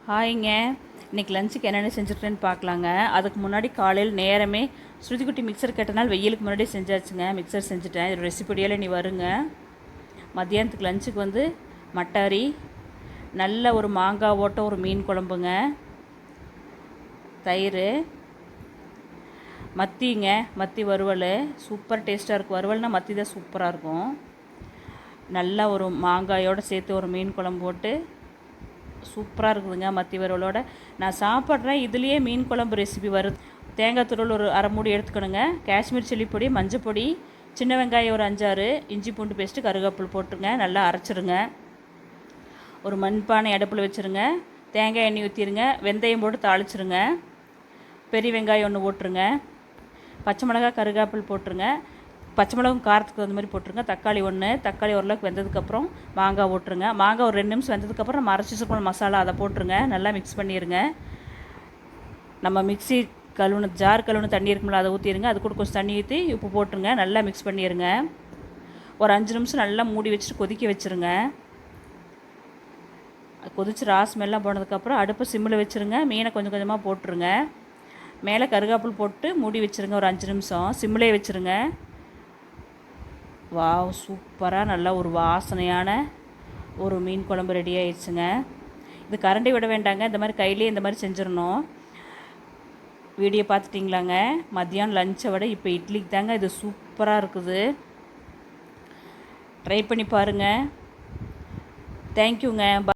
ஹாய்ங்க. இன்றைக்கி லஞ்சுக்கு என்னென்ன செஞ்சுருக்கேன்னு பார்க்கலாங்க. அதுக்கு முன்னாடி காலையில் நேரமே ஸ்ருதிக்குட்டி மிக்சர் கேட்டனால வெயிலுக்கு முன்னாடி செஞ்சாச்சுங்க. மிக்சர் செஞ்சுட்டேன். இது ரெசிபிடியால் நீ வருங்க. மத்தியானத்துக்கு லஞ்சுக்கு வந்து மட்டாரி, நல்ல ஒரு மாங்காய் ஓட்ட ஒரு மீன் குழம்புங்க, தயிர், மத்திங்க, மத்தி வறுவல் சூப்பர் டேஸ்ட்டாக இருக்கும். வறுவல்னால் மத்தி தான் சூப்பராக இருக்கும். நல்லா ஒரு மாங்காயோடு சேர்த்து ஒரு மீன் குழம்பு போட்டு சூப்பராக இருக்குதுங்க. மத்தி வறுவலோட நான் சாப்பிட்றேன். இதுலேயே மீன் குழம்பு ரெசிபி வருது. தேங்காய் துருவல் ஒரு அரை மூடி எடுத்துக்கணுங்க. காஷ்மீர் சில்லி பொடி, மஞ்சள் பொடி, சின்ன வெங்காயம் ஒரு 5-6, இஞ்சி பூண்டு பேஸ்ட்டு, கருவேப்பில் போட்டுருங்க. நல்லா அரைச்சிருங்க. ஒரு மண்பானை அடுப்பில் வச்சுருங்க. தேங்காய் எண்ணெய் ஊற்றிடுங்க. வெந்தயம் போட்டு தாளிச்சிருங்க. பெரிய வெங்காயம் ஒன்று போட்டுருங்க. பச்சை மிளகாய், கருவேப்பில் போட்டுருங்க. பச்சை மிளகும் காரத்துக்கு தகுந்த மாதிரி போட்டுருங்க. தக்காளி ஒன்று, தக்காளி ஓரளவுக்கு வெந்ததுக்கப்புறம் மாங்காய் போட்டுருங்க. மாங்காய் ஒரு 2 நிமிஷம் வெந்ததுக்கப்புறம் நம்ம அரைச்சி வச்சுருக்கோம் மசாலா, அதை போட்டுருங்க. நல்லா மிக்ஸ் பண்ணிடுங்க. நம்ம மிக்ஸி ஜார் கழுவுன தண்ணி இருக்கும்ல, அதை ஊற்றிடுங்க. அது கூட கொஞ்சம் தண்ணி ஊற்றி உப்பு போட்டுருங்க. நல்லா மிக்ஸ் பண்ணிடுங்க. ஒரு 5 நிமிஷம் நல்லா மூடி வச்சுட்டு கொதிக்க வச்சுருங்க. கொதிச்சு ஸ்மெல்லாம் போனதுக்கப்புறம் அடுப்பை சிம்மில் வச்சுருங்க. மீனை கொஞ்சம் கொஞ்சமாக போட்டுருங்க. மேலே கருவேப்பில் போட்டு மூடி வச்சுருங்க. ஒரு 5 நிமிஷம் சிம்மிலே வச்சுருங்க. வாவ், சூப்பராக நல்லா ஒரு வாசனையான ஒரு மீன் குழம்பு ரெடி ஆயிடுச்சுங்க. இது கரண்டி விட வேண்டாங்க. இந்த மாதிரி கையிலே இந்த மாதிரி செஞ்சிடணும். வீடியோ பார்த்துட்டிங்களாங்க? மத்தியானம் லஞ்சை விட இப்போ இட்லிக்கு தாங்க இது சூப்பராக இருக்குது. ட்ரை பண்ணி பாருங்கள். தேங்க்யூங்க.